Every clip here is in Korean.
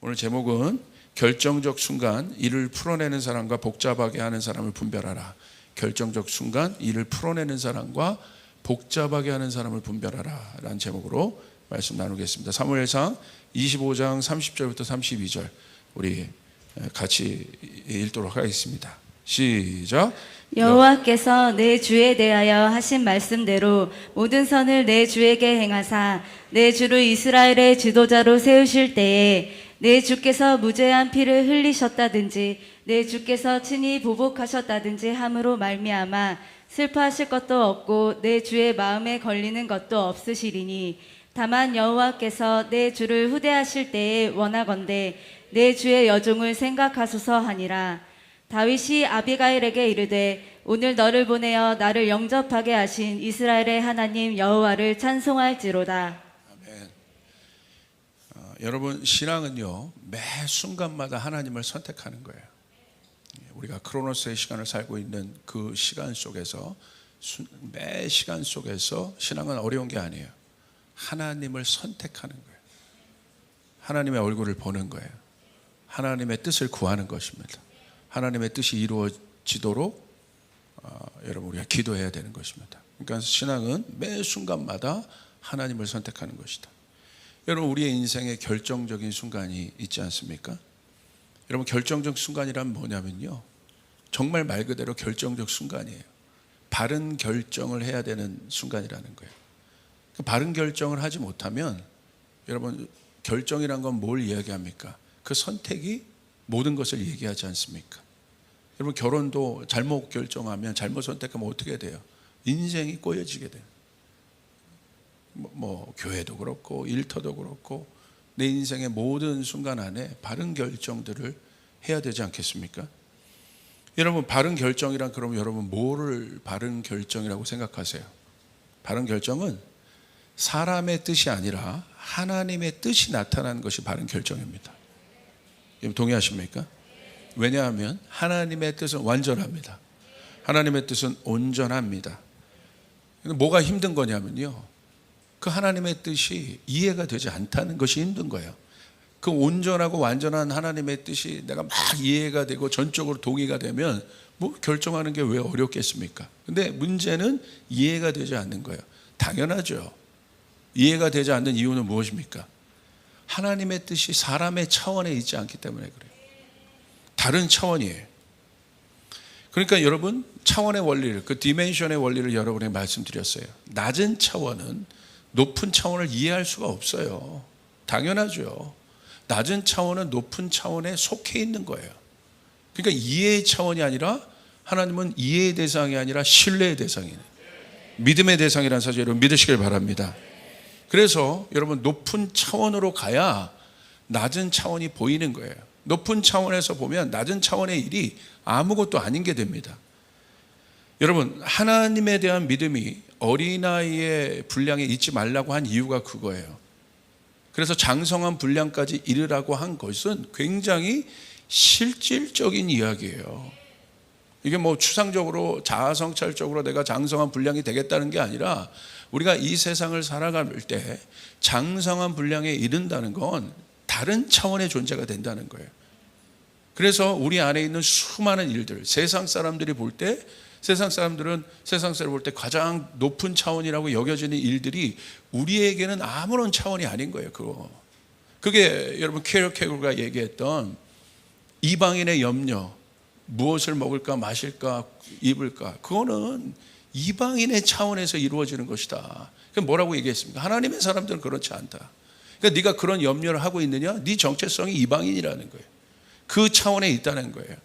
오늘 제목은 결정적 순간 일을 풀어내는 사람과 복잡하게 하는 사람을 분별하라. 결정적 순간 일을 풀어내는 사람과 복잡하게 하는 사람을 분별하라 라는 제목으로 말씀 나누겠습니다. 사무엘상 25장 30절부터 32절 우리 같이 읽도록 하겠습니다. 시작. 여호와께서 내 주에 대하여 하신 말씀대로 모든 선을 내 주에게 행하사 내 주를 이스라엘의 지도자로 세우실 때에 내 주께서 무죄한 피를 흘리셨다든지 내 주께서 친히 보복하셨다든지 함으로 말미암아 슬퍼하실 것도 없고 내 주의 마음에 걸리는 것도 없으시리니 다만 여호와께서 내 주를 후대하실 때에 원하건대 내 주의 여종을 생각하소서 하니라. 다윗이 아비가일에게 이르되 오늘 너를 보내어 나를 영접하게 하신 이스라엘의 하나님 여호와를 찬송할지로다. 아멘. 여러분, 신앙은요 매 순간마다 하나님을 선택하는 거예요. 우리가 크로노스의 시간을 살고 있는 그 시간 속에서 매 시간 속에서 신앙은 어려운 게 아니에요. 하나님을 선택하는 거예요. 하나님의 얼굴을 보는 거예요. 하나님의 뜻을 구하는 것입니다. 하나님의 뜻이 이루어지도록 여러분 우리가 기도해야 되는 것입니다. 그러니까 신앙은 매 순간마다 하나님을 선택하는 것이다. 여러분, 우리의 인생에 결정적인 순간이 있지 않습니까? 여러분, 결정적 순간이란 뭐냐면요, 정말 말 그대로 결정적 순간이에요. 바른 결정을 해야 되는 순간이라는 거예요. 바른 결정을 하지 못하면 여러분, 결정이란 건 뭘 이야기합니까? 그 선택이 모든 것을 얘기하지 않습니까? 여러분, 결혼도 잘못 결정하면, 잘못 선택하면 어떻게 돼요? 인생이 꼬여지게 돼요. 교회도 그렇고 일터도 그렇고 내 인생의 모든 순간 안에 바른 결정들을 해야 되지 않겠습니까? 여러분, 바른 결정이란 그러면 여러분 뭐를 바른 결정이라고 생각하세요? 바른 결정은 사람의 뜻이 아니라 하나님의 뜻이 나타나는 것이 바른 결정입니다. 여러분 동의하십니까? 왜냐하면 하나님의 뜻은 완전합니다. 하나님의 뜻은 온전합니다. 뭐가 힘든 거냐면요, 그 하나님의 뜻이 이해가 되지 않다는 것이 힘든 거예요. 그 온전하고 완전한 하나님의 뜻이 내가 막 이해가 되고 전적으로 동의가 되면 뭐 결정하는 게 왜 어렵겠습니까? 근데 문제는 이해가 되지 않는 거예요. 당연하죠. 이해가 되지 않는 이유는 무엇입니까? 하나님의 뜻이 사람의 차원에 있지 않기 때문에 그래요. 다른 차원이에요. 그러니까 여러분, 차원의 원리를, 그 디멘션의 원리를 여러분에게 말씀드렸어요. 낮은 차원은 높은 차원을 이해할 수가 없어요. 당연하죠. 낮은 차원은 높은 차원에 속해 있는 거예요. 그러니까 이해의 차원이 아니라, 하나님은 이해의 대상이 아니라 신뢰의 대상이에요. 믿음의 대상이라는 사실 여러분 믿으시길 바랍니다. 그래서 여러분, 높은 차원으로 가야 낮은 차원이 보이는 거예요. 높은 차원에서 보면 낮은 차원의 일이 아무것도 아닌 게 됩니다. 여러분, 하나님에 대한 믿음이 어린아이의 분량에 있지 말라고 한 이유가 그거예요. 그래서 장성한 분량까지 이르라고 한 것은 굉장히 실질적인 이야기예요. 이게 뭐 추상적으로 자아성찰적으로 내가 장성한 분량이 되겠다는 게 아니라, 우리가 이 세상을 살아갈 때 장성한 분량에 이른다는 건 다른 차원의 존재가 된다는 거예요. 그래서 우리 안에 있는 수많은 일들, 세상 사람들이 볼 때, 세상 사람들은 세상 사람을 볼 때 가장 높은 차원이라고 여겨지는 일들이 우리에게는 아무런 차원이 아닌 거예요. 그게 여러분 케어케고가 얘기했던 이방인의 염려, 무엇을 먹을까 마실까 입을까, 그거는 이방인의 차원에서 이루어지는 것이다. 그럼 뭐라고 얘기했습니까? 하나님의 사람들은 그렇지 않다. 그러니까 네가 그런 염려를 하고 있느냐? 네 정체성이 이방인이라는 거예요. 그 차원에 있다는 거예요.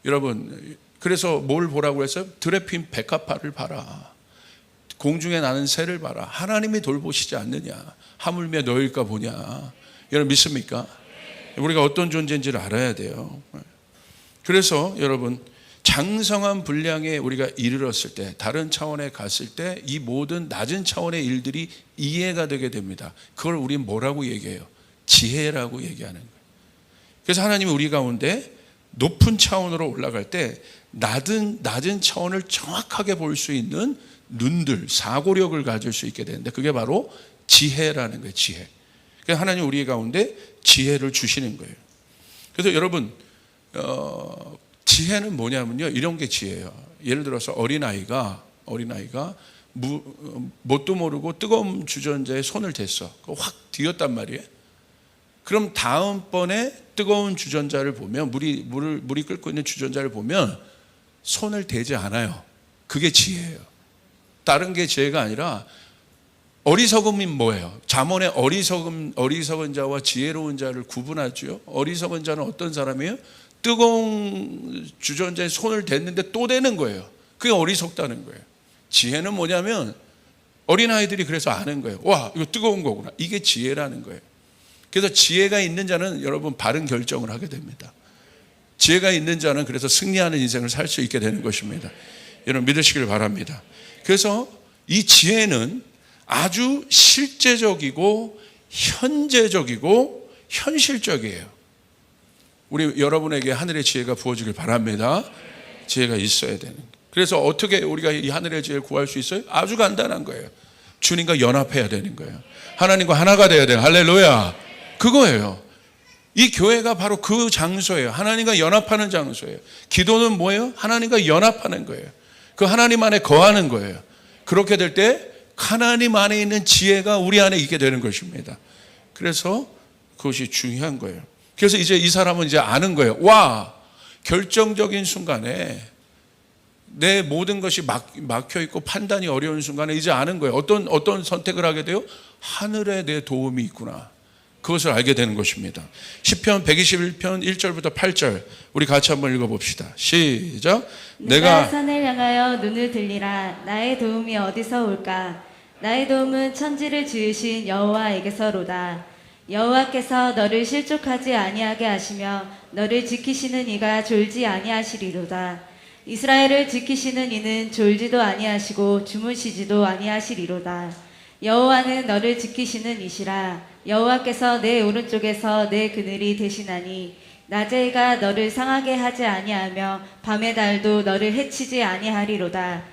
여러분, 그래서 뭘 보라고 해서 들에 핀 백합화를 봐라, 공중에 나는 새를 봐라. 하나님이 돌보시지 않느냐? 하물며 너일까 보냐? 여러분 믿습니까? 우리가 어떤 존재인지를 알아야 돼요. 그래서 여러분, 장성한 분량에 우리가 이르렀을 때, 다른 차원에 갔을 때 이 모든 낮은 차원의 일들이 이해가 되게 됩니다. 그걸 우리는 뭐라고 얘기해요? 지혜라고 얘기하는 거예요. 그래서 하나님이 우리 가운데 높은 차원으로 올라갈 때 낮은 차원을 정확하게 볼 수 있는 눈들, 사고력을 가질 수 있게 되는데, 그게 바로 지혜라는 거예요. 지혜. 그래서 하나님 우리 가운데 지혜를 주시는 거예요. 그래서 여러분 지혜는 뭐냐면요, 이런 게 지혜예요. 예를 들어서 어린아이가 뭣도 모르고 뜨거운 주전자에 손을 댔어. 확 뒤었단 말이에요. 그럼 다음번에 뜨거운 주전자를 보면 물이 끓고 있는 주전자를 보면 손을 대지 않아요. 그게 지혜예요. 다른 게 지혜가 아니라, 어리석음이 뭐예요? 잠언에 어리석은 자와 지혜로운 자를 구분하죠. 어리석은 자는 어떤 사람이에요? 뜨거운 주전자에 손을 댔는데 또 대는 거예요. 그게 어리석다는 거예요. 지혜는 뭐냐면 어린아이들이 그래서 아는 거예요. 와, 이거 뜨거운 거구나. 이게 지혜라는 거예요. 그래서 지혜가 있는 자는 여러분 바른 결정을 하게 됩니다. 지혜가 있는 자는 그래서 승리하는 인생을 살 수 있게 되는 것입니다. 여러분 믿으시길 바랍니다. 그래서 이 지혜는 아주 실제적이고 현재적이고 현실적이에요. 우리 여러분에게 하늘의 지혜가 부어지길 바랍니다. 지혜가 있어야 되는 거예요. 그래서 어떻게 우리가 이 하늘의 지혜를 구할 수 있어요? 아주 간단한 거예요. 주님과 연합해야 되는 거예요. 하나님과 하나가 돼야 돼요. 할렐루야. 그거예요. 이 교회가 바로 그 장소예요. 하나님과 연합하는 장소예요. 기도는 뭐예요? 하나님과 연합하는 거예요. 그 하나님 안에 거하는 거예요. 그렇게 될 때 하나님 안에 있는 지혜가 우리 안에 있게 되는 것입니다. 그래서 그것이 중요한 거예요. 그래서 이제 이 사람은 이제 아는 거예요. 와, 결정적인 순간에 내 모든 것이 막혀 있고 판단이 어려운 순간에 이제 아는 거예요. 어떤 선택을 하게 돼요? 하늘에 내 도움이 있구나. 그것을 알게 되는 것입니다. 시편 121편 1절부터 8절 우리 같이 한번 읽어봅시다. 시작. 내가 산을 향하여 눈을 들리라. 나의 도움이 어디서 올까? 나의 도움은 천지를 지으신 여호와에게서로다. 여호와께서 너를 실족하지 아니하게 하시며 너를 지키시는 이가 졸지 아니하시리로다. 이스라엘을 지키시는 이는 졸지도 아니하시고 주무시지도 아니하시리로다. 여호와는 너를 지키시는 이시라. 여호와께서 내 오른쪽에서 내 그늘이 되시나니 낮의 해가 너를 상하게 하지 아니하며 밤의 달도 너를 해치지 아니하리로다.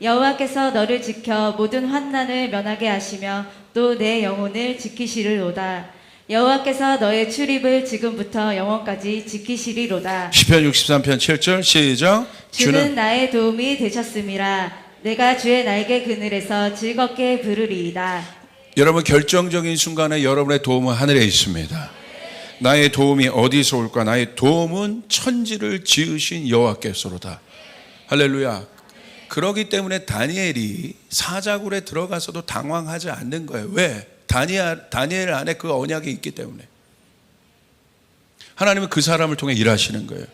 여호와께서 너를 지켜 모든 환난을 면하게 하시며 또 내 영혼을 지키시리로다. 여호와께서 너의 출입을 지금부터 영원까지 지키시리로다. 시편 63편 7절 시작. 주는 나의 도움이 되셨음이라. 내가 주의 날개 그늘에서 즐겁게 부르리이다. 여러분 결정적인 순간에 여러분의 도움은 하늘에 있습니다. 나의 도움이 어디서 올까? 나의 도움은 천지를 지으신 여호와께서로다. 할렐루야. 그러기 때문에 다니엘이 사자굴에 들어가서도 당황하지 않는 거예요. 왜? 다니엘 안에 그 언약이 있기 때문에. 하나님은 그 사람을 통해 일하시는 거예요.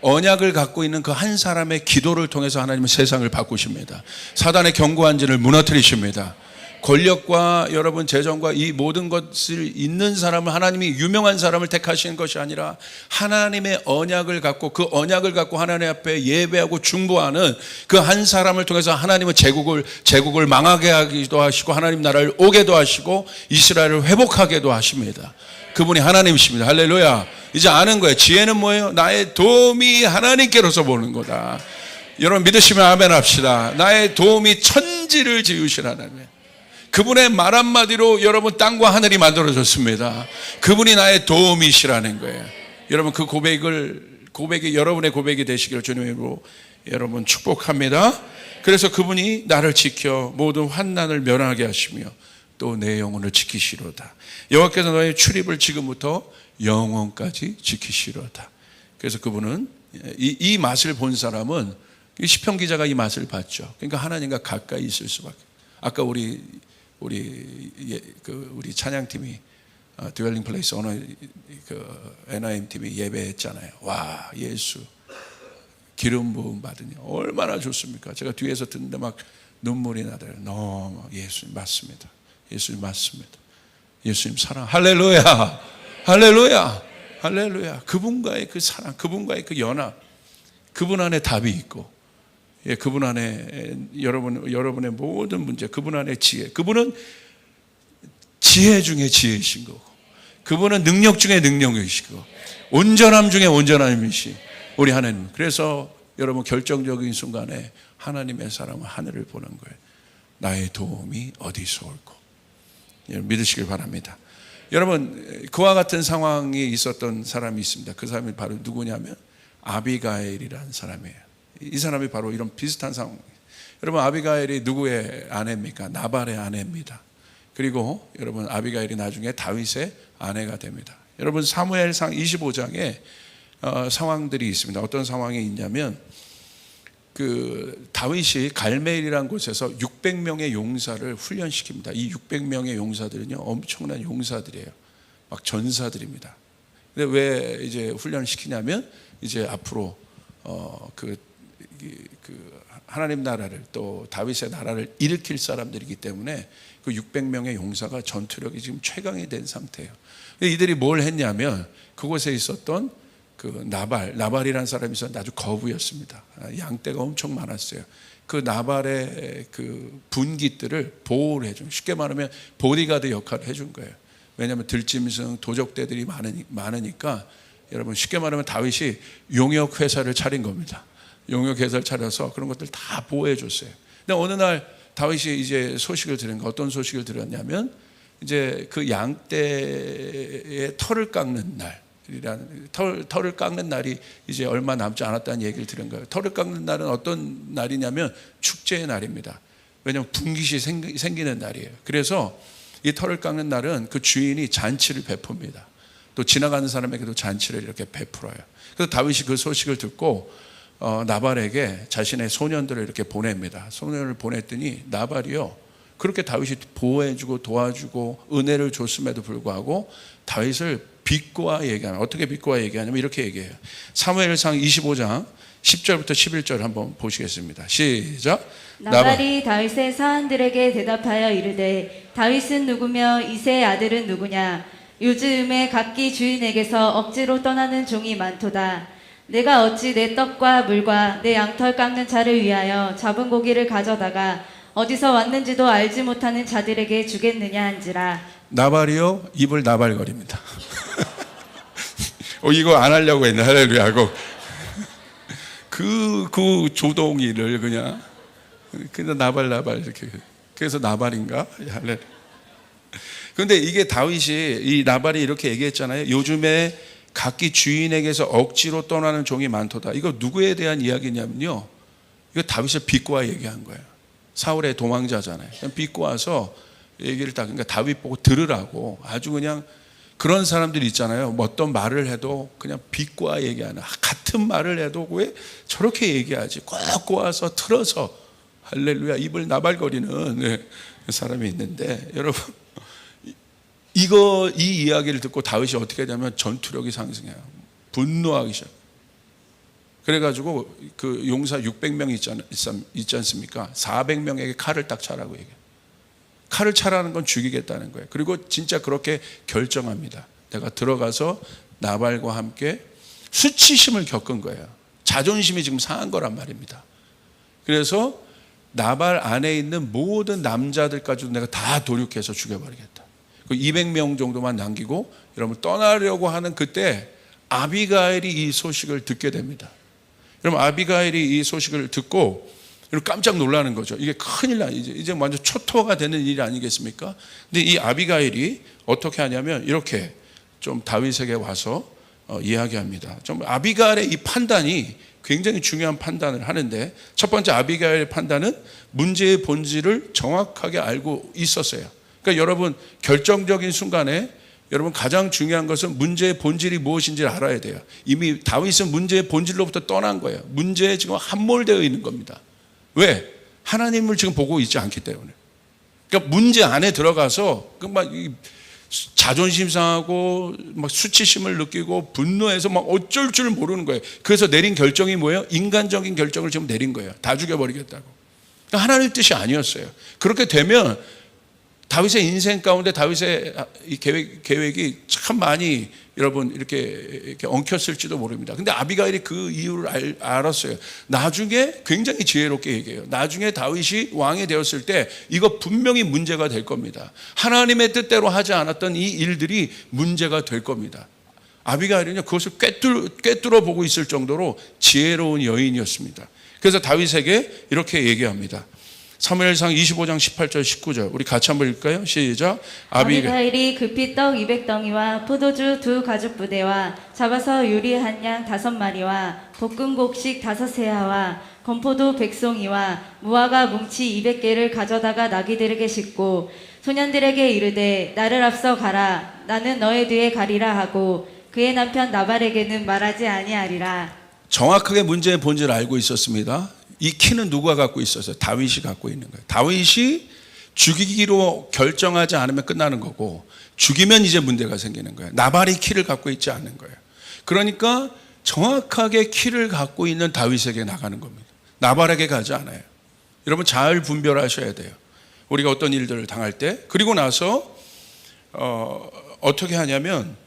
언약을 갖고 있는 그 한 사람의 기도를 통해서 하나님은 세상을 바꾸십니다. 사단의 견고한 진을 무너뜨리십니다. 권력과 여러분 재정과 이 모든 것을 있는 사람을, 하나님이 유명한 사람을 택하시는 것이 아니라 하나님의 언약을 갖고 그 언약을 갖고 하나님 앞에 예배하고 중보하는 그 한 사람을 통해서 하나님은 제국을 망하게 하기도 하시고 하나님 나라를 오게도 하시고 이스라엘을 회복하게도 하십니다. 그분이 하나님이십니다. 할렐루야. 이제 아는 거예요. 지혜는 뭐예요? 나의 도움이 하나님께로서 보는 거다. 여러분 믿으시면 아멘 합시다. 나의 도움이 천지를 지으신 하나님. 그분의 말 한마디로 여러분 땅과 하늘이 만들어졌습니다. 그분이 나의 도움이시라는 거예요. 여러분 그 고백이 여러분의 고백이 되시기를 주님으로 여러분 축복합니다. 그래서 그분이 나를 지켜 모든 환난을 면하게 하시며 또 내 영혼을 지키시로다. 여호와께서 너의 출입을 지금부터 영원까지 지키시로다. 그래서 그분은 이 맛을 본 사람은 시편 기자가 이 맛을 봤죠. 그러니까 하나님과 가까이 있을 수밖에. 아까 우리 찬양팀이 드웰링 플레이스 NIM 팀이 예배했잖아요. 와, 예수 기름 부음 받으니 얼마나 좋습니까? 제가 뒤에서 듣는데 막 눈물이 나더라고요. 너무 예수님 맞습니다. 예수님 맞습니다. 예수님 사랑. 할렐루야. 할렐루야. 할렐루야. 그분과의 그 사랑, 그분과의 그 연합, 그분 안에 답이 있고, 예, 그분 안에 여러분의 모든 문제, 그분 안에 지혜, 그분은 지혜 중에 지혜이신 거고, 그분은 능력 중에 능력이시고, 온전함 중에 온전함이시 우리 하나님. 그래서 여러분 결정적인 순간에 하나님의 사람은 하늘을 보는 거예요. 나의 도움이 어디서 올고. 믿으시길 바랍니다. 여러분, 그와 같은 상황이 있었던 사람이 있습니다. 그 사람이 바로 누구냐면 아비가일이라는 사람이에요. 이 사람이 바로 이런 비슷한 상황. 여러분, 아비가일이 누구의 아내입니까? 나발의 아내입니다. 그리고 여러분, 아비가일이 나중에 다윗의 아내가 됩니다. 여러분, 사무엘상 25장에 상황들이 있습니다. 어떤 상황이 있냐면 그 다윗이 갈멜이라는 곳에서 600명의 용사를 훈련시킵니다. 이 600명의 용사들은요, 엄청난 용사들이에요. 막 전사들입니다. 근데 왜 이제 훈련시키냐면 이제 앞으로 그 하나님 나라를, 또 다윗의 나라를 일으킬 사람들이기 때문에 그 600명의 용사가 전투력이 지금 최강이 된 상태예요. 이들이 뭘 했냐면 그곳에 있었던 그 나발이라는 사람이 있었는데 아주 거부였습니다. 양떼가 엄청 많았어요. 그 나발의 그 분깃들을 보호를 해준, 쉽게 말하면 보디가드 역할을 해준 거예요. 왜냐하면 들짐승, 도적대들이 많으니까 여러분, 쉽게 말하면 다윗이 용역 회사를 차린 겁니다. 용역 회사를 차려서 그런 것들 다 보호해 줬어요. 근데 어느 날 다윗이 이제 소식을 들은 거, 어떤 소식을 들었냐면 이제 그 양떼의 털을 깎는 날, 털을 깎는 날이 이제 얼마 남지 않았다는 얘기를 들은 거예요. 털을 깎는 날은 어떤 날이냐면 축제의 날입니다. 왜냐하면 분깃이 생기는 날이에요. 그래서 이 털을 깎는 날은 그 주인이 잔치를 베풉니다. 또 지나가는 사람에게도 잔치를 이렇게 베풀어요. 그래서 다윗이 그 소식을 듣고 나발에게 자신의 소년들을 이렇게 보냅니다. 소년을 보냈더니 나발이요, 그렇게 다윗이 보호해주고 도와주고 은혜를 줬음에도 불구하고 다윗을 비꼬아 얘기하는, 어떻게 비꼬아 얘기하냐면 이렇게 얘기해요. 사무엘상 25장 10절부터 11절 한번 보시겠습니다. 시작. 나발이 다윗의 사한들에게 대답하여 이르되 다윗은 누구며 이새의 아들은 누구냐? 요즘에 각기 주인에게서 억지로 떠나는 종이 많도다. 내가 어찌 내 떡과 물과 내 양털 깎는 자를 위하여 잡은 고기를 가져다가 어디서 왔는지도 알지 못하는 자들에게 주겠느냐 한지라. 나발이요, 입을 나발거립니다. 이거 안 하려고 했네, 할렐루야 하고. 그 조동이를 그냥 나발 이렇게. 그래서 나발인가? 할렐루야. 그런데 이게 다윗이, 이 나발이 이렇게 얘기했잖아요. 요즘에 각기 주인에게서 억지로 떠나는 종이 많도다. 이거 누구에 대한 이야기냐면요, 이거 다윗을 비꼬아 얘기한 거예요. 사울의 도망자잖아요. 비꼬아서 얘기를 다, 그러니까 다윗 보고 들으라고, 아주 그냥 그런 사람들 있잖아요. 뭐 어떤 말을 해도 그냥 비꼬아 얘기하는, 같은 말을 해도 왜 저렇게 얘기하지? 꼭 꼬아서 틀어서 할렐루야 입을 나발거리는 사람이 있는데, 여러분, 이 이야기를 듣고 다윗이 어떻게 되냐면 전투력이 상승해요. 분노하기 시작. 그래가지고 그 용사 600명 있지 않습니까? 400명에게 칼을 딱 차라고 얘기해요. 칼을 차라는 건 죽이겠다는 거예요. 그리고 진짜 그렇게 결정합니다. 내가 들어가서 나발과 함께 수치심을 겪은 거예요. 자존심이 지금 상한 거란 말입니다. 그래서 나발 안에 있는 모든 남자들까지도 내가 다 도륙해서 죽여버리겠다. 200명 정도만 남기고 여러분 떠나려고 하는 그때 아비가일이 이 소식을 듣게 됩니다. 여러분, 아비가일이 이 소식을 듣고 깜짝 놀라는 거죠. 이게 큰일 나, 이제 완전 초토화가 되는 일이 아니겠습니까? 근데 이 아비가일이 어떻게 하냐면 이렇게 좀 다윗에게 와서 이야기합니다. 좀 아비가일의 이 판단이 굉장히 중요한 판단을 하는데, 첫 번째 아비가일의 판단은 문제의 본질을 정확하게 알고 있었어요. 그러니까 여러분, 결정적인 순간에 여러분 가장 중요한 것은 문제의 본질이 무엇인지를 알아야 돼요. 이미 다윗은 문제의 본질로부터 떠난 거예요. 문제에 지금 함몰되어 있는 겁니다. 왜? 하나님을 지금 보고 있지 않기 때문에. 그러니까 문제 안에 들어가서 막 자존심 상하고 막 수치심을 느끼고 분노해서 막 어쩔 줄 모르는 거예요. 그래서 내린 결정이 뭐예요? 인간적인 결정을 지금 내린 거예요. 다 죽여버리겠다고. 그러니까 하나님의 뜻이 아니었어요. 그렇게 되면 다윗의 인생 가운데 다윗의 이 계획이 참 많이 여러분 이렇게 엉켰을지도 모릅니다. 근데 아비가일이 그 이유를 알았어요. 나중에 굉장히 지혜롭게 얘기해요. 나중에 다윗이 왕이 되었을 때 이거 분명히 문제가 될 겁니다. 하나님의 뜻대로 하지 않았던 이 일들이 문제가 될 겁니다. 아비가일은요, 그것을 꿰뚫어 보고 있을 정도로 지혜로운 여인이었습니다. 그래서 다윗에게 이렇게 얘기합니다. 사무엘상 25장 18절 19절 우리 같이 한번 읽을까요? 시작. 아비가일이 급히 떡 200덩이와 포도주 2가죽부대와 잡아서 요리한 양 5마리와 볶은 곡식 5세아와 건포도 100송이와 무화과 뭉치 200개를 가져다가 나귀들에게 싣고 소년들에게 이르되 나를 앞서 가라 나는 너의 뒤에 가리라 하고 그의 남편 나발에게는 말하지 아니하리라. 정확하게 문제의 본질을 알고 있었습니다. 이 키는 누가 갖고 있었어요? 다윗이 갖고 있는 거예요. 다윗이 죽이기로 결정하지 않으면 끝나는 거고 죽이면 이제 문제가 생기는 거예요. 나발이 키를 갖고 있지 않은 거예요. 그러니까 정확하게 키를 갖고 있는 다윗에게 나가는 겁니다. 나발에게 가지 않아요. 여러분 잘 분별하셔야 돼요. 우리가 어떤 일들을 당할 때 그리고 나서 어떻게 하냐면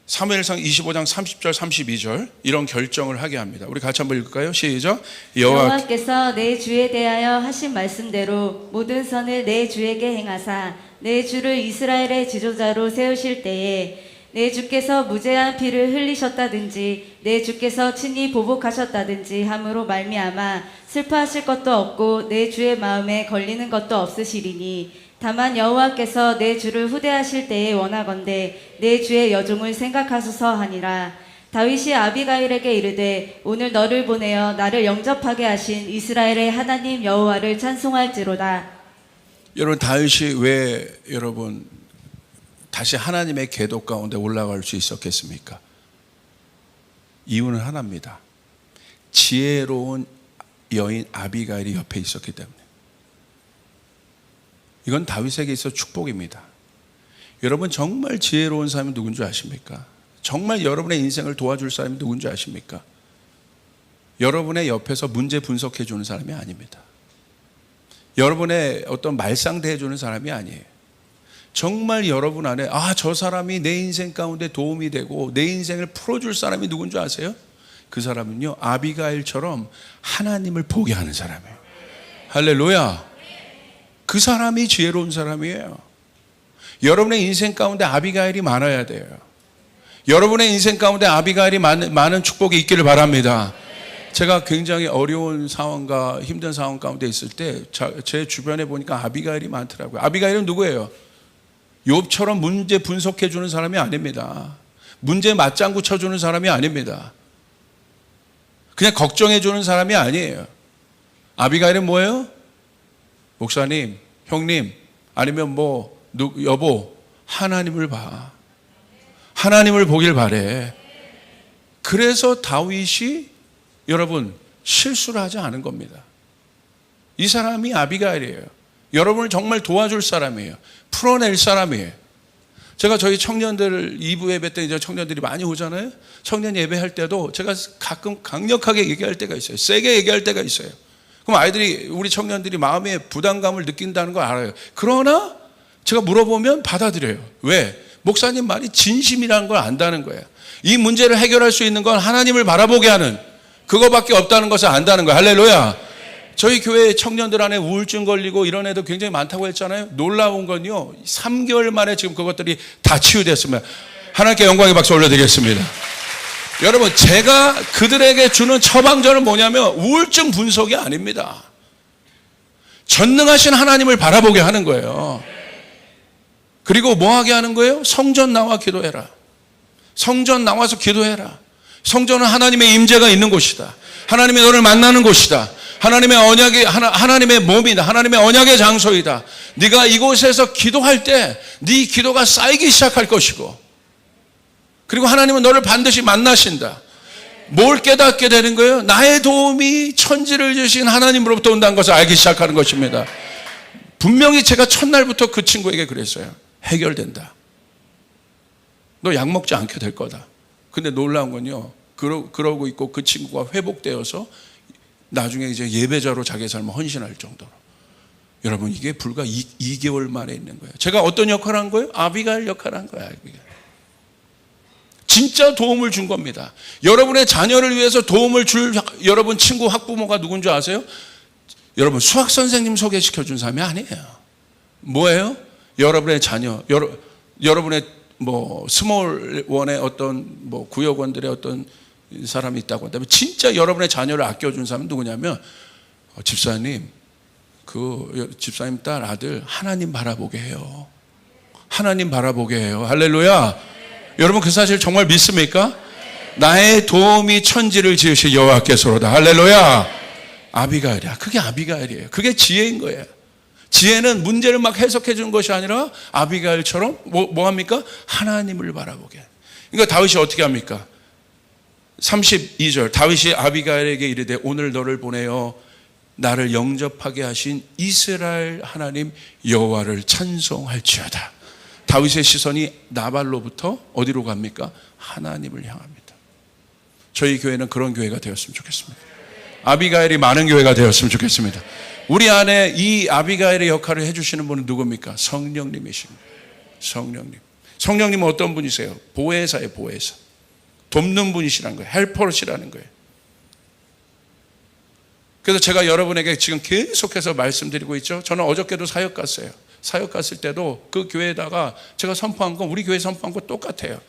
사무엘상 25장 30절 32절 이런 결정을 하게 합니다. 우리 같이 한번 읽을까요? 시작. 여호와께서 내 주에 대하여 하신 말씀대로 모든 선을 내 주에게 행하사 내 주를 이스라엘의 지도자로 세우실 때에 내 주께서 무죄한 피를 흘리셨다든지 내 주께서 친히 보복하셨다든지 함으로 말미암아 슬퍼하실 것도 없고 내 주의 마음에 걸리는 것도 없으시리니 다만 여호와께서 내 주를 후대하실 때에 원하건대 내 주의 여종을 생각하소서 하니라. 다윗이 아비가일에게 이르되 오늘 너를 보내어 나를 영접하게 하신 이스라엘의 하나님 여호와를 찬송할지로다. 여러분 다윗이 왜 여러분 다시 하나님의 궤도 가운데 올라갈 수 있었겠습니까? 이유는 하나입니다. 지혜로운 여인 아비가일이 옆에 있었기 때문에. 이건 다윗에게 있어 축복입니다. 여러분 정말 지혜로운 사람이 누군 줄 아십니까? 정말 여러분의 인생을 도와줄 사람이 누군 줄 아십니까? 여러분의 옆에서 문제 분석해 주는 사람이 아닙니다. 여러분의 어떤 말상대해 주는 사람이 아니에요. 정말 여러분 안에 저 사람이 내 인생 가운데 도움이 되고 내 인생을 풀어줄 사람이 누군 줄 아세요? 그 사람은요 아비가일처럼 하나님을 보게 하는 사람이에요. 할렐루야. 그 사람이 지혜로운 사람이에요. 여러분의 인생 가운데 아비가일이 많아야 돼요. 여러분의 인생 가운데 아비가일이 많은 축복이 있기를 바랍니다. 제가 굉장히 어려운 상황과 힘든 상황 가운데 있을 때 제 주변에 보니까 아비가일이 많더라고요. 아비가일은 누구예요? 욥처럼 문제 분석해 주는 사람이 아닙니다. 문제 맞장구 쳐주는 사람이 아닙니다. 그냥 걱정해 주는 사람이 아니에요. 아비가일은 뭐예요? 목사님, 형님, 아니면 여보, 하나님을 봐. 하나님을 보길 바래. 그래서 다윗이 여러분 실수를 하지 않은 겁니다. 이 사람이 아비가일이에요. 여러분을 정말 도와줄 사람이에요. 풀어낼 사람이에요. 제가 저희 청년들 2부 예배 때 이제 청년들이 많이 오잖아요. 청년 예배할 때도 제가 가끔 강력하게 얘기할 때가 있어요. 세게 얘기할 때가 있어요. 그럼 우리 청년들이 마음에 부담감을 느낀다는 걸 알아요. 그러나 제가 물어보면 받아들여요. 왜? 목사님 말이 진심이라는 걸 안다는 거예요. 이 문제를 해결할 수 있는 건 하나님을 바라보게 하는 그거밖에 없다는 것을 안다는 거예요. 할렐루야. 저희 교회 청년들 안에 우울증 걸리고 이런 애들 굉장히 많다고 했잖아요. 놀라운 건요 3개월 만에 지금 그것들이 다 치유됐습니다. 하나님께 영광의 박수 올려드리겠습니다. 여러분 제가 그들에게 주는 처방전은 뭐냐면 우울증 분석이 아닙니다. 전능하신 하나님을 바라보게 하는 거예요. 그리고 뭐 하게 하는 거예요? 성전 나와 기도해라. 성전 나와서 기도해라. 성전은 하나님의 임재가 있는 곳이다. 하나님의 너를 만나는 곳이다. 하나님의 몸이다. 하나님의 언약의 장소이다. 네가 이곳에서 기도할 때 네 기도가 쌓이기 시작할 것이고 그리고 하나님은 너를 반드시 만나신다. 뭘 깨닫게 되는 거예요? 나의 도움이 천지를 주신 하나님으로부터 온다는 것을 알기 시작하는 것입니다. 분명히 제가 첫날부터 그 친구에게 그랬어요. 해결된다. 너 약 먹지 않게 될 거다. 근데 놀라운 건요. 그러고 있고 그 친구가 회복되어서 나중에 이제 예배자로 자기의 삶을 헌신할 정도로. 여러분 이게 불과 2개월 만에 있는 거예요. 제가 어떤 역할을 한 거예요? 아비가일 역할을 한 거예요. 아비가일. 진짜 도움을 준 겁니다. 여러분의 자녀를 위해서 도움을 줄 여러분 친구 학부모가 누군지 아세요? 여러분 수학 선생님 소개시켜 준 사람이 아니에요. 뭐예요? 여러분의 자녀, 여러분의 스몰원의 어떤 구역원들의 어떤 사람이 있다고 한다면 진짜 여러분의 자녀를 아껴준 사람은 누구냐면 집사님, 그 집사님 딸 아들 하나님 바라보게 해요. 하나님 바라보게 해요. 할렐루야. 여러분 그 사실 정말 믿습니까? 나의 도움이 천지를 지으신 여호와께서로다. 할렐루야. 아비가일이야. 그게 아비가일이에요. 그게 지혜인 거예요. 지혜는 문제를 막 해석해 주는 것이 아니라 아비가일처럼 뭐 합니까? 하나님을 바라보게. 그러니까 다윗이 어떻게 합니까? 32절 다윗이 아비가일에게 이르되 오늘 너를 보내어 나를 영접하게 하신 이스라엘 하나님 여호와를 찬송할지어다. 다윗의 시선이 나발로부터 어디로 갑니까? 하나님을 향합니다. 저희 교회는 그런 교회가 되었으면 좋겠습니다. 아비가일이 많은 교회가 되었으면 좋겠습니다. 우리 안에 이 아비가일의 역할을 해주시는 분은 누굽니까? 성령님이십니다. 성령님. 성령님은 어떤 분이세요? 보혜사예요. 보혜사. 돕는 분이시라는 거예요. 헬퍼시라는 거예요. 그래서 제가 여러분에게 지금 계속해서 말씀드리고 있죠. 저는 어저께도 사역 갔어요. 사역 갔을 때도 그 교회에다가 제가 선포한 건 우리 교회 선포한 거 똑같아요.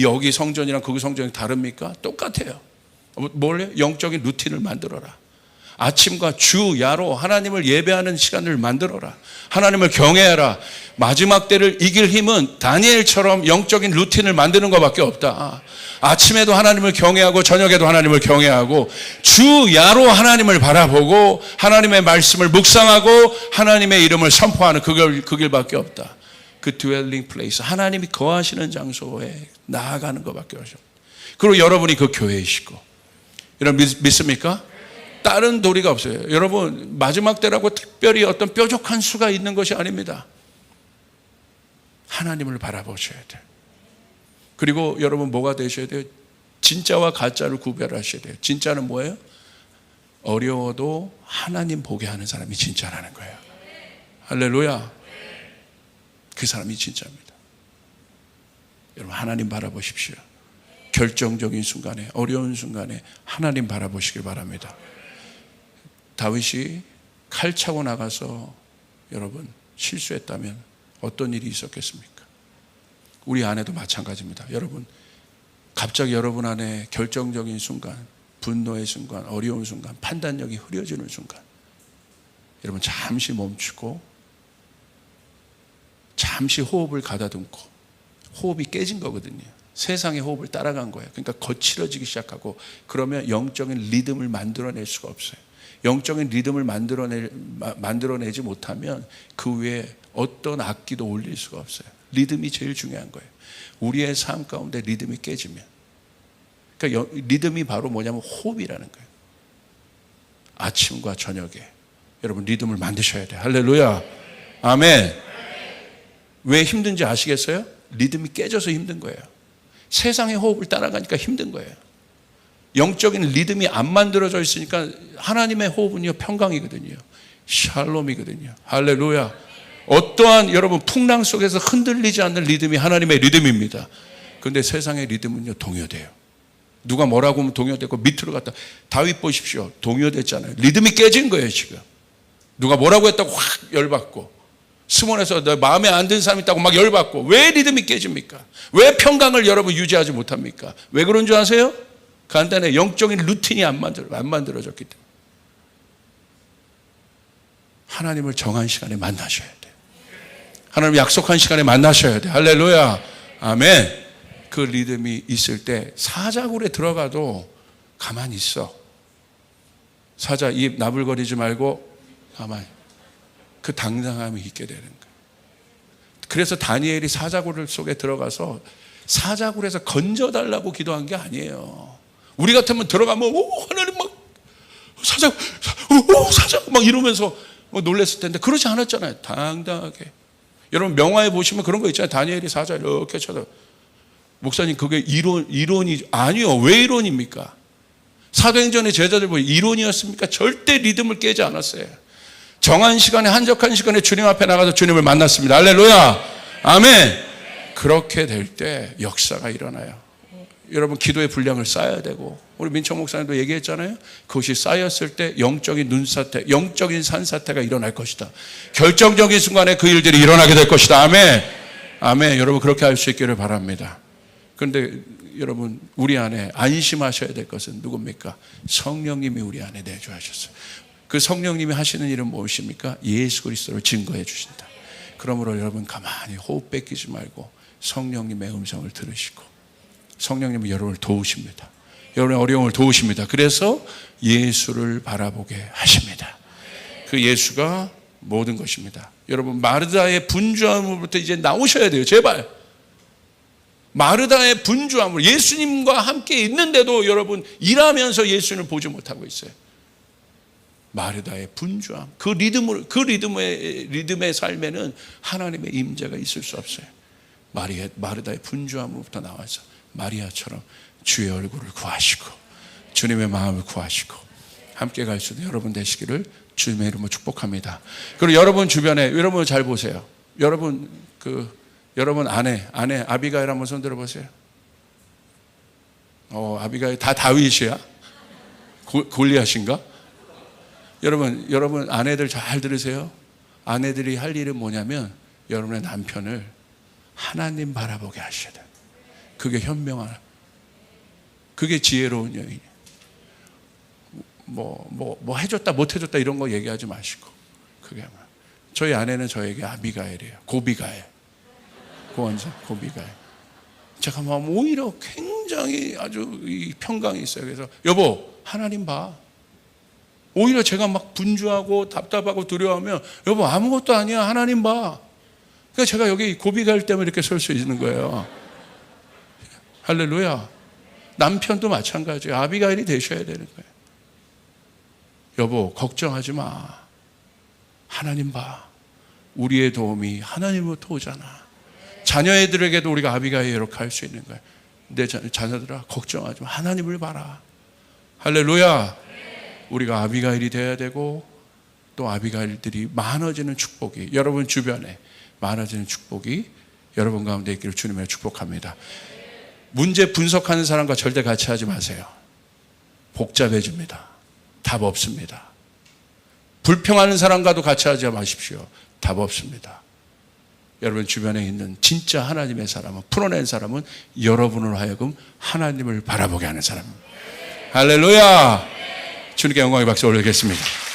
여기 성전이랑 거기 성전이 다릅니까? 똑같아요. 뭘요? 영적인 루틴을 만들어라. 아침과 주 야로 하나님을 예배하는 시간을 만들어라. 하나님을 경외하라. 마지막 때를 이길 힘은 다니엘처럼 영적인 루틴을 만드는 것밖에 없다. 아침에도 하나님을 경외하고 저녁에도 하나님을 경외하고 주 야로 하나님을 바라보고 하나님의 말씀을 묵상하고 하나님의 이름을 선포하는 그 길밖에 없다. 그 드웰링 플레이스, 하나님이 거하시는 장소에 나아가는 것밖에 없죠. 그리고 여러분이 그 교회이시고, 여러분 믿습니까? 다른 도리가 없어요. 여러분 마지막 때라고 특별히 어떤 뾰족한 수가 있는 것이 아닙니다. 하나님을 바라보셔야 돼요. 그리고 여러분 뭐가 되셔야 돼요? 진짜와 가짜를 구별하셔야 돼요. 진짜는 뭐예요? 어려워도 하나님 보게 하는 사람이 진짜라는 거예요. 할렐루야. 그 사람이 진짜입니다. 여러분 하나님 바라보십시오. 결정적인 순간에, 어려운 순간에 하나님 바라보시길 바랍니다. 다윗이 칼 차고 나가서 여러분 실수했다면 어떤 일이 있었겠습니까? 우리 안에도 마찬가지입니다. 여러분 갑자기 여러분 안에 결정적인 순간, 분노의 순간, 어려운 순간, 판단력이 흐려지는 순간, 여러분 잠시 멈추고 잠시 호흡을 가다듬고, 호흡이 깨진 거거든요. 세상의 호흡을 따라간 거예요. 그러니까 거칠어지기 시작하고, 그러면 영적인 리듬을 만들어낼 수가 없어요. 영적인 리듬을 만들어내지 못하면 그 위에 어떤 악기도 올릴 수가 없어요. 리듬이 제일 중요한 거예요. 우리의 삶 가운데 리듬이 깨지면, 그러니까 리듬이 바로 뭐냐면 호흡이라는 거예요. 아침과 저녁에 여러분 리듬을 만드셔야 돼요. 할렐루야. 아멘. 왜 힘든지 아시겠어요? 리듬이 깨져서 힘든 거예요. 세상의 호흡을 따라가니까 힘든 거예요. 영적인 리듬이 안 만들어져 있으니까 하나님의 호흡은요 평강이거든요. 샬롬이거든요. 할렐루야. 어떠한 여러분 풍랑 속에서 흔들리지 않는 리듬이 하나님의 리듬입니다. 그런데 세상의 리듬은요 동요돼요. 누가 뭐라고 하면 동요되고 밑으로 갔다. 다윗 보십시오. 동요됐잖아요. 리듬이 깨진 거예요 지금. 누가 뭐라고 했다고 확 열받고, 스몬에서 내 마음에 안 드는 사람이 있다고 막 열받고. 왜 리듬이 깨집니까? 왜 평강을 여러분 유지하지 못합니까? 왜 그런 줄 아세요? 간단해. 영적인 루틴이 안 만들어졌기 때문에. 하나님을 정한 시간에 만나셔야 돼요. 하나님 약속한 시간에 만나셔야 돼요. 할렐루야. 아멘. 그 리듬이 있을 때 사자굴에 들어가도 가만히 있어. 사자 입 나불거리지 말고 가만히. 그 당당함이 있게 되는 거예요. 그래서 다니엘이 사자굴 속에 들어가서 사자굴에서 건져달라고 기도한 게 아니에요. 우리 같으면 들어가면 하나님 막 사자 막 이러면서 놀랬을 텐데 그러지 않았잖아요. 당당하게. 여러분 명화에 보시면 그런 거 있잖아요. 다니엘이 사자 이렇게 쳐다. 목사님 그게 이론이 아니요. 왜 이론입니까? 사도행전의 제자들 보니 이론이었습니까? 절대 리듬을 깨지 않았어요. 정한 시간에, 한적한 시간에 주님 앞에 나가서 주님을 만났습니다. 할렐루야. 아멘. 그렇게 될 때 역사가 일어나요. 여러분 기도의 분량을 쌓아야 되고, 우리 민청 목사님도 얘기했잖아요. 그것이 쌓였을 때 영적인 눈사태, 영적인 산사태가 일어날 것이다. 결정적인 순간에 그 일들이 일어나게 될 것이다. 아멘. 아멘. 여러분 그렇게 할 수 있기를 바랍니다. 그런데 여러분 우리 안에 안심하셔야 될 것은 누굽니까? 성령님이 우리 안에 내주하셨어요. 그 성령님이 하시는 일은 무엇입니까? 예수 그리스도를 증거해 주신다. 그러므로 여러분 가만히 호흡 뺏기지 말고 성령님의 음성을 들으시고, 성령님은 여러분을 도우십니다. 여러분의 어려움을 도우십니다. 그래서 예수를 바라보게 하십니다. 그 예수가 모든 것입니다. 여러분, 마르다의 분주함으로부터 이제 나오셔야 돼요. 제발. 마르다의 분주함으로, 예수님과 함께 있는데도 여러분 일하면서 예수님을 보지 못하고 있어요. 마르다의 분주함, 그 리듬의 삶에는 하나님의 임재가 있을 수 없어요. 마르다의 분주함으로부터 나와서 마리아처럼 주의 얼굴을 구하시고 주님의 마음을 구하시고 함께 갈 수 있는 여러분 되시기를 주님의 이름으로 축복합니다. 그리고 여러분 주변에, 여러분 잘 보세요. 여러분 아내 아비가일 한번 손 들어보세요. 아비가일 다 다윗이야? 골리앗인가? 여러분 아내들 잘 들으세요. 아내들이 할 일은 뭐냐면 여러분의 남편을 하나님 바라보게 하셔야 돼요. 그게 현명한, 그게 지혜로운 여인이에요. 뭐 해줬다 못 해줬다 이런 거 얘기하지 마시고, 그게 저희 아내는 저에게 아비가일이에요. 고비가일. 고비가일. 제가 오히려 굉장히 아주 평강이 있어요. 그래서 여보 하나님 봐. 오히려 제가 막 분주하고 답답하고 두려워하면 여보 아무것도 아니야 하나님 봐. 그러니까 제가 여기 고비가일 때문에 이렇게 설 수 있는 거예요. 할렐루야. 남편도 마찬가지예요. 아비가일이 되셔야 되는 거예요. 여보 걱정하지 마. 하나님 봐. 우리의 도움이 하나님으로부터 오잖아. 자녀애들에게도 우리가 아비가일 이렇게 할 수 있는 거예요. 내 자녀들아 걱정하지 마. 하나님을 봐라. 할렐루야. 우리가 아비가일이 돼야 되고, 또 아비가일들이 많아지는 축복이, 여러분 주변에 많아지는 축복이 여러분 가운데 있기를 주님의 축복합니다. 문제 분석하는 사람과 절대 같이 하지 마세요. 복잡해집니다. 답 없습니다. 불평하는 사람과도 같이 하지 마십시오. 답 없습니다. 여러분 주변에 있는 진짜 하나님의 사람은, 풀어낸 사람은 여러분으로 하여금 하나님을 바라보게 하는 사람입니다. 할렐루야. 주님께 영광의 박수 올리겠습니다.